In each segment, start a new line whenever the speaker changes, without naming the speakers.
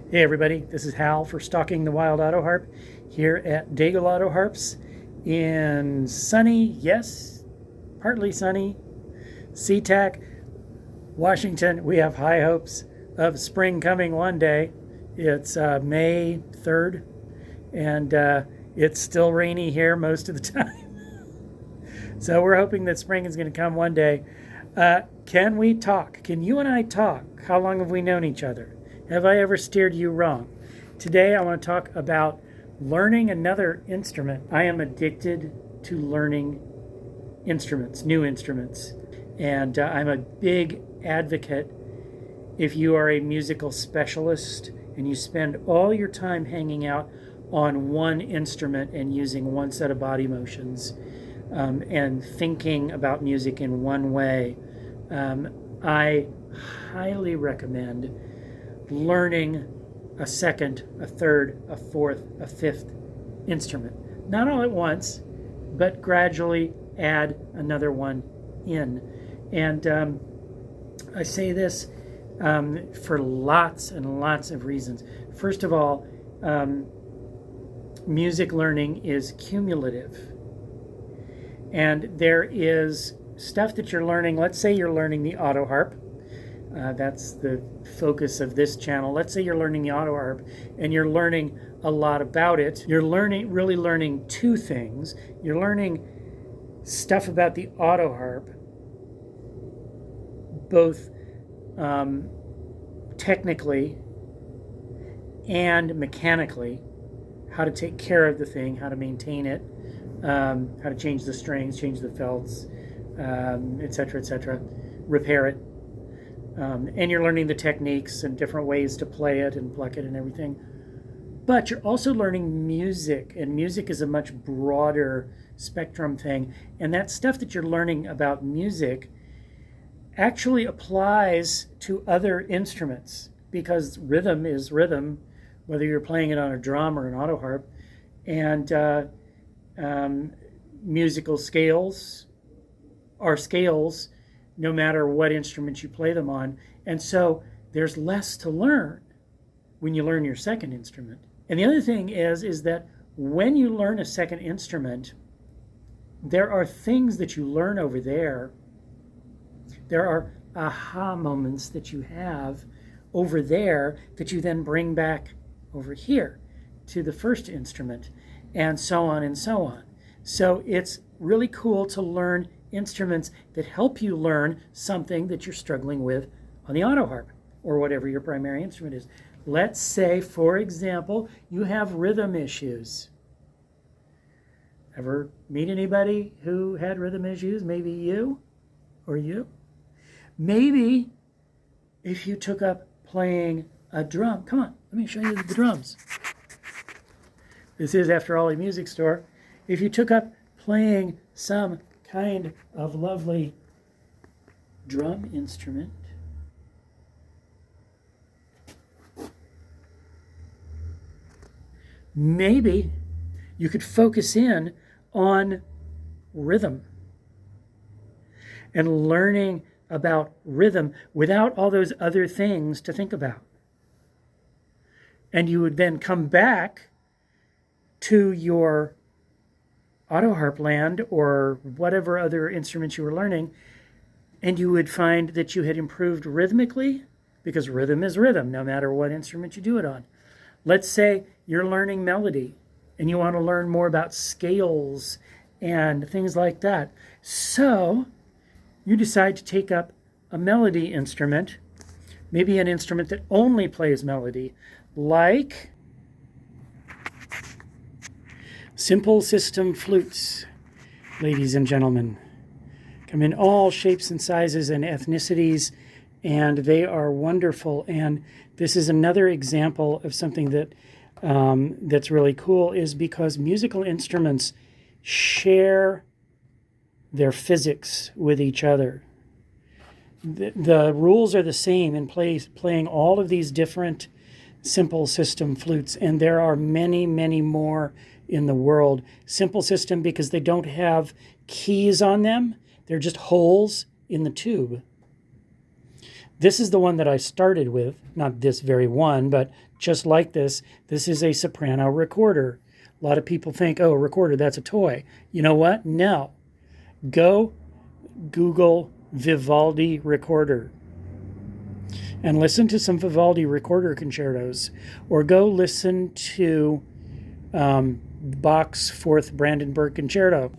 Hey everybody, this is Hal for Stalking the Wild Auto Harp here at Daigle Auto Harps in sunny, yes, partly sunny, SeaTac, Washington. We have high hopes of spring coming one day. It's May 3rd and it's still rainy here most of the time. So we're hoping that spring is going to come one day. Can we talk? Can you and I talk? How long have we known each other? Have I ever steered you wrong? Today I want to talk about learning another instrument. I am addicted to learning instruments, new instruments. And I'm a big advocate if you are a musical specialist and you spend all your time hanging out on one instrument and using one set of body motions and thinking about music in one way. I highly recommend learning a second, a third, a fourth, a fifth instrument. Not all at once, but gradually add another one in. And I say this for lots and lots of reasons. First of all, music learning is cumulative. And there is stuff that you're learning. Let's say you're learning the auto harp. That's the focus of this channel. Let's say you're learning the auto harp and you're learning a lot about it. You're really learning two things. You're learning stuff about the auto harp, both technically and mechanically, how to take care of the thing, how to maintain it, how to change the strings, change the felts, etc., repair it. And you're learning the techniques and different ways to play it and pluck it and everything. But you're also learning music, and music is a much broader spectrum thing. And that stuff that you're learning about music actually applies to other instruments, because rhythm is rhythm, whether you're playing it on a drum or an auto harp. And musical scales are scales no matter what instrument you play them on. And so there's less to learn when you learn your second instrument. And the other thing is that when you learn a second instrument, there are things that you learn over there. There are aha moments that you have over there that you then bring back over here to the first instrument, and so on and so on. So it's really cool to learn instruments that help you learn something that you're struggling with on the auto harp or whatever your primary instrument is. Let's say, for example, you have rhythm issues. Ever meet anybody who had rhythm issues? Maybe you or you. Maybe if you took up playing a drum. Come on, let me show you the drums. This is, after all, a music store. If you took up playing some kind of lovely drum instrument, maybe you could focus in on rhythm and learning about rhythm without all those other things to think about. And you would then come back to your auto harp land or whatever other instruments you were learning, and you would find that you had improved rhythmically, because rhythm is rhythm no matter what instrument you do it on. Let's say you're learning melody and you want to learn more about scales and things like that. So you decide to take up a melody instrument, maybe an instrument that only plays melody, like simple system flutes, ladies and gentlemen. Come in all shapes and sizes and ethnicities, and they are wonderful. And this is another example of something that that's really cool, is because musical instruments share their physics with each other. The rules are the same in playing all of these different simple system flutes, and there are many, many more in the world. Simple system because they don't have keys on them. They're just holes in the tube. This is the one that I started with, not this very one, but just like this. This is a soprano recorder. A lot of people think, oh, a recorder, that's a toy. You know what? No. Go Google Vivaldi recorder and listen to some Vivaldi recorder concertos, or go listen to Bach's Fourth Brandenburg Concerto.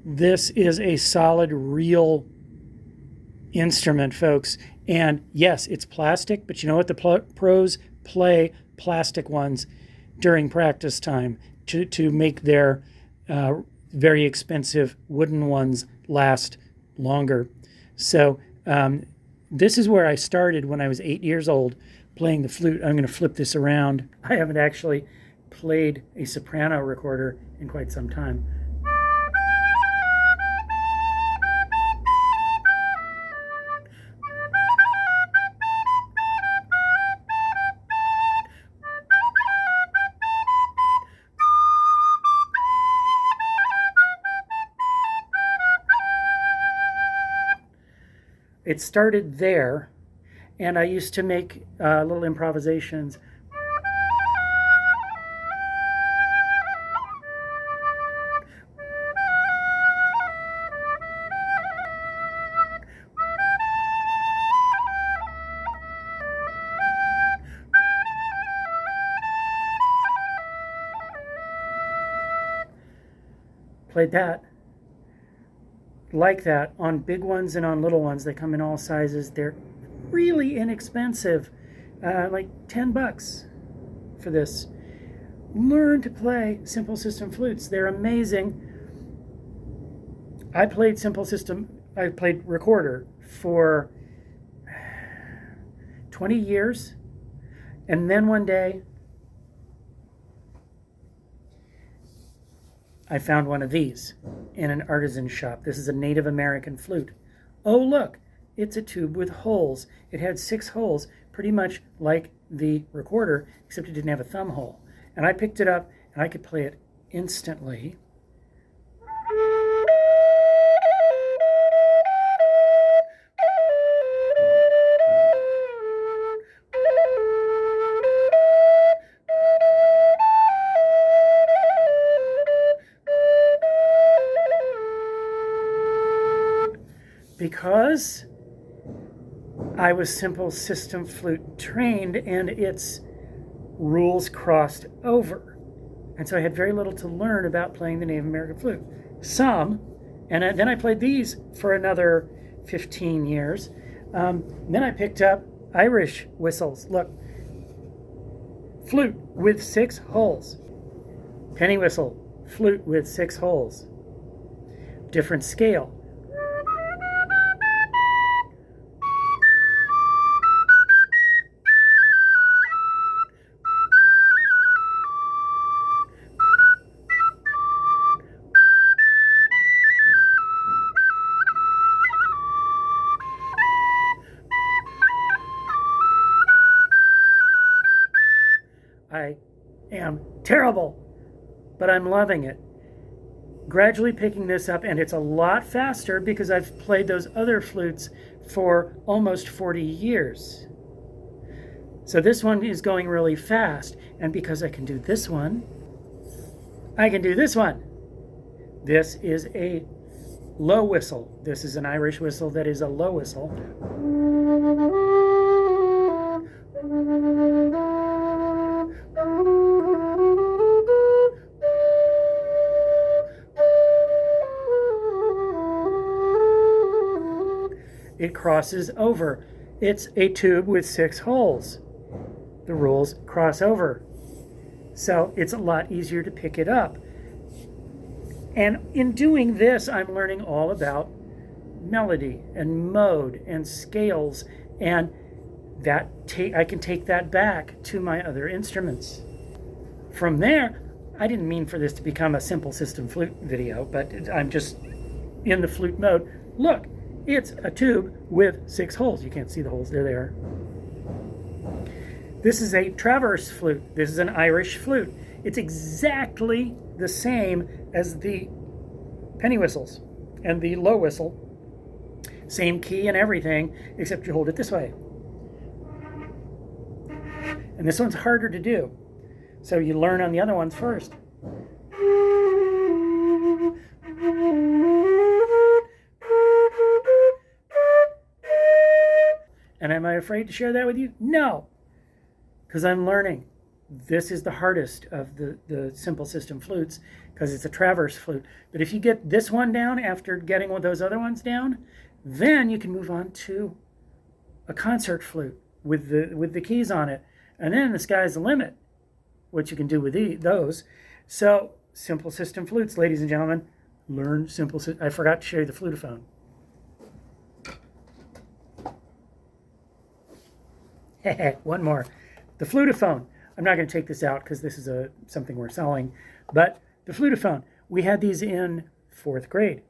This is a solid, real instrument, folks. And yes, it's plastic, but you know what? The pros play plastic ones during practice time to make their very expensive wooden ones last longer. So this is where I started when I was 8 years old playing the flute. I'm going to flip this around. I haven't actually played a soprano recorder in quite some time. It started there, and I used to make little improvisations. Played that. Like that on big ones and on little ones. They come in all sizes. They're really inexpensive, like $10 for this. Learn to play simple system flutes. They're amazing. I played recorder for 20 years, and then one day I found one of these in an artisan shop. This is a Native American flute. Oh, look, it's a tube with holes. It had 6 holes, pretty much like the recorder, except it didn't have a thumb hole. And I picked it up, and I could play it instantly. Because I was simple system flute trained and its rules crossed over. And so I had very little to learn about playing the Native American flute. Some, and then I played these for another 15 years. Then I picked up Irish whistles. Look, flute with 6 holes. Penny whistle, flute with 6 holes. Different scale. I am terrible, but I'm loving it. Gradually picking this up, and it's a lot faster because I've played those other flutes for almost 40 years. So this one is going really fast, and because I can do this one, I can do this one. This is a low whistle. This is an Irish whistle that is a low whistle. It crosses over. It's a tube with 6 holes. The rules cross over. So it's a lot easier to pick it up. And in doing this, I'm learning all about melody and mode and scales, and that I can take that back to my other instruments. From there, I didn't mean for this to become a simple system flute video, but I'm just in the flute mode. Look, it's a tube with 6 holes. You can't see the holes. There they are. This is a traverse flute. This is an Irish flute. It's exactly the same as the penny whistles and the low whistle. Same key and everything, except you hold it this way. And this one's harder to do. So you learn on the other ones first. And am I afraid to share that with you? No, because I'm learning. This is the hardest of the simple system flutes because it's a traverse flute. But if you get this one down after getting one of those other ones down, then you can move on to a concert flute with the keys on it. And then the sky's the limit, what you can do with those. So simple system flutes, ladies and gentlemen, learn simple. I forgot to show you the flutophone. One more. The flutophone. I'm not going to take this out because this is something we're selling. But the flutophone. We had these in 4th grade.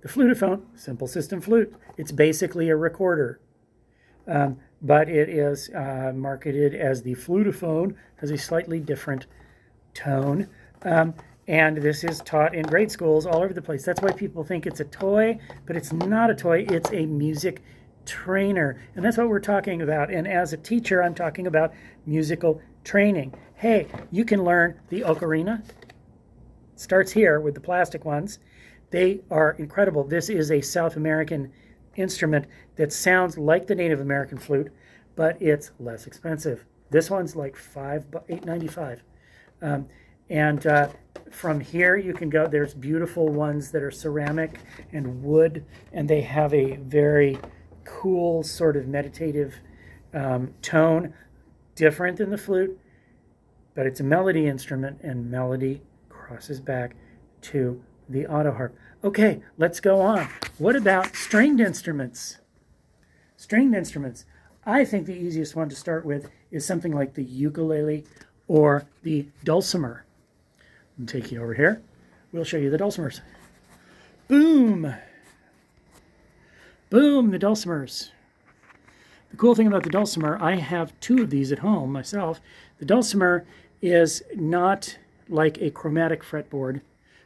The flutophone, simple system flute. It's basically a recorder. But it is marketed as the flutophone, has a slightly different tone. And this is taught in grade schools all over the place. That's why people think it's a toy, but it's not a toy. It's a music trainer. And that's what we're talking about. And as a teacher, I'm talking about musical training. Hey, you can learn the ocarina. It starts here with the plastic ones. They are incredible. This is a South American instrument that sounds like the Native American flute, but it's less expensive. This one's like $8.95. And from here you can go. There's beautiful ones that are ceramic and wood, and they have a very cool sort of meditative tone, different than the flute, but it's a melody instrument, and melody crosses back to the auto harp. Okay, let's go on. What about stringed instruments? Stringed instruments. I think the easiest one to start with is something like the ukulele or the dulcimer. I'll take you over here. We'll show you the dulcimers. Boom! Boom, the dulcimers. The cool thing about the dulcimer, I have 2 of these at home myself. The dulcimer is not like a chromatic fretboard.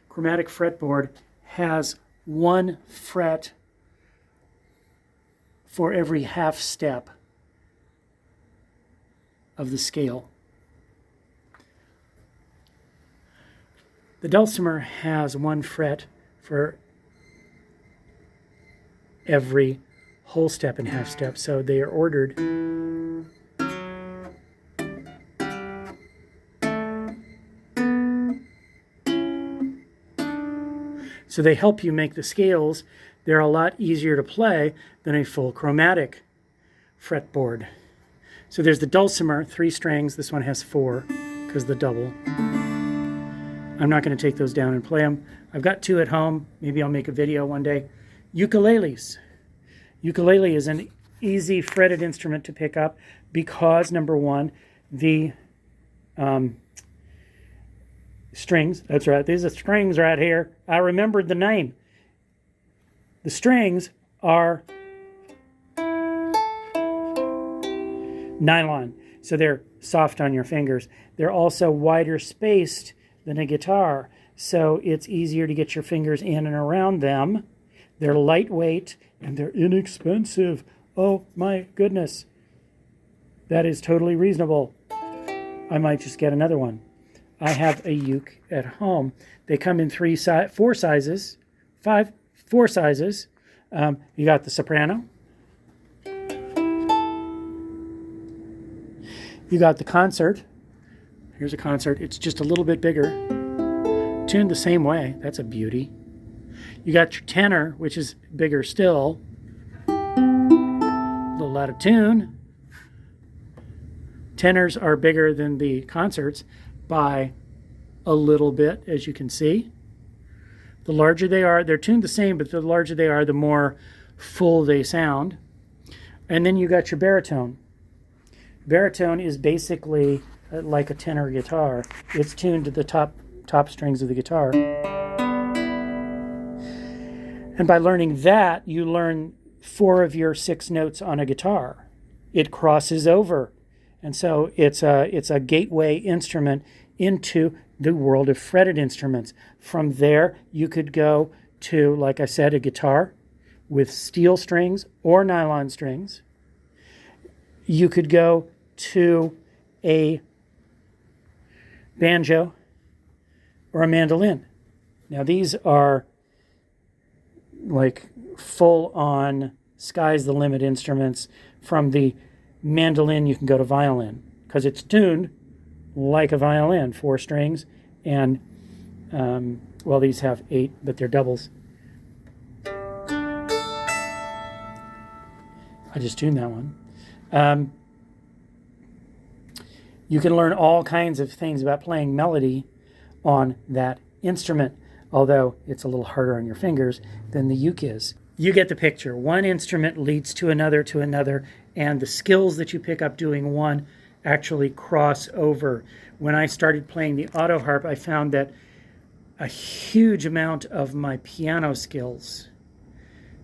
Chromatic fretboard has 1 fret for every half step of the scale. The dulcimer has 1 fret for every whole step and half step, so they are ordered so they help you make the scales. They're a lot easier to play than a full chromatic fretboard. So there's the dulcimer, 3 strings. This one has 4 because the double. I'm not going to take those down and play them. I've got 2 at home. Maybe I'll make a video one day. Ukuleles. Ukulele is an easy fretted instrument to pick up because, number one, the strings, that's right, these are strings right here. I remembered the name. The strings are nylon, so they're soft on your fingers. They're also wider spaced than a guitar, so it's easier to get your fingers in and around them. They're lightweight and they're inexpensive. Oh my goodness. That is totally reasonable. I might just get another one. I have a uke at home. They come in 4 sizes. 4 sizes. You got the soprano. You got the concert. Here's a concert. It's just a little bit bigger. Tuned the same way. That's a beauty. You got your tenor, which is bigger still. A little out of tune. Tenors are bigger than the concerts by a little bit, as you can see. The larger they are, they're tuned the same, but the larger they are, the more full they sound. And then you got your baritone. Baritone is basically like a tenor guitar. It's tuned to the top strings of the guitar. And by learning that, you learn 4 of your 6 notes on a guitar. It crosses over. And so it's a gateway instrument into the world of fretted instruments. From there, you could go to, like I said, a guitar with steel strings or nylon strings. You could go to a banjo or a mandolin. Now these are like full-on sky's the limit instruments. From the mandolin you can go to violin because it's tuned like a violin, 4 strings, and well, these have 8, but they're doubles. I just tuned that one. You can learn all kinds of things about playing melody on that instrument, although it's a little harder on your fingers than the uke is. You get the picture. One instrument leads to another, and the skills that you pick up doing one actually cross over. When I started playing the auto harp, I found that a huge amount of my piano skills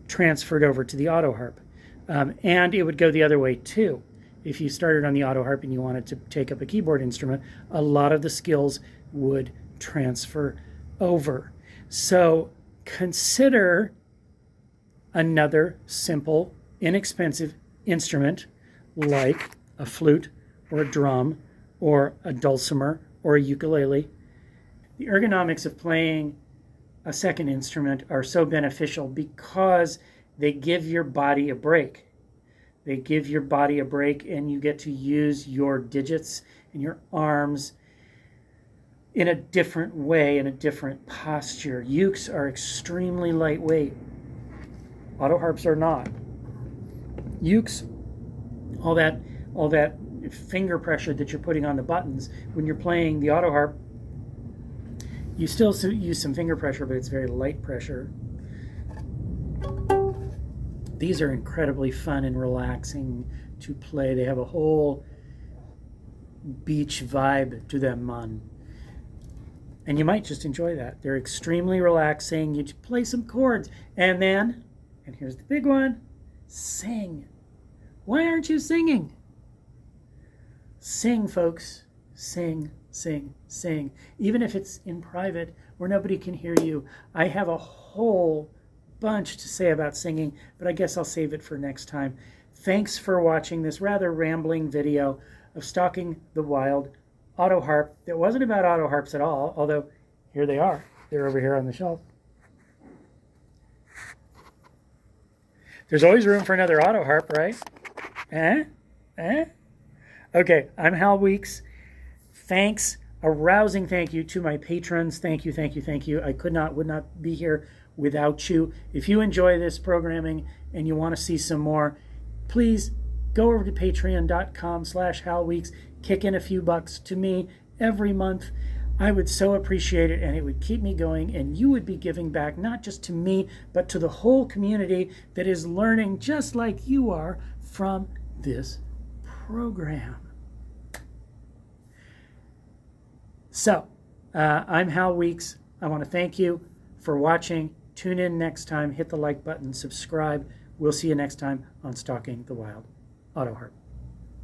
transferred over to the auto harp. And it would go the other way too. If you started on the auto harp and you wanted to take up a keyboard instrument, a lot of the skills would transfer over. So consider another simple, inexpensive instrument like a flute or a drum or a dulcimer or a ukulele. The ergonomics of playing a second instrument are so beneficial because they give your body a break. They give your body a break, and you get to use your digits and your arms in a different way, in a different posture. Ukes are extremely lightweight. Auto harps are not. Ukes, all that finger pressure that you're putting on the buttons when you're playing the auto harp, you still use some finger pressure, but it's very light pressure. These are incredibly fun and relaxing to play. They have a whole beach vibe to them, man. And you might just enjoy that. They're extremely relaxing. You just play some chords. And then, and here's the big one, sing. Why aren't you singing? Sing, folks. Sing, sing, sing. Even if it's in private where nobody can hear you. I have a whole bunch to say about singing, but I guess I'll save it for next time. Thanks for watching this rather rambling video of Stalking the Wild auto harp that wasn't about auto harps at all, although here they are. They're over here on the shelf. There's always room for another auto harp, right? Okay, I'm Hal Weeks. Thanks, a rousing thank you to my patrons. Thank you, thank you, thank you. I would not be here without you. If you enjoy this programming and you want to see some more, please go over to patreon.com/HalWeeks. Kick in a few bucks to me every month. I would so appreciate it, and it would keep me going, and you would be giving back not just to me, but to the whole community that is learning just like you are from this program. So, I'm Hal Weeks. I want to thank you for watching. Tune in next time. Hit the like button. Subscribe. We'll see you next time on Stalking the Wild Auto Harp.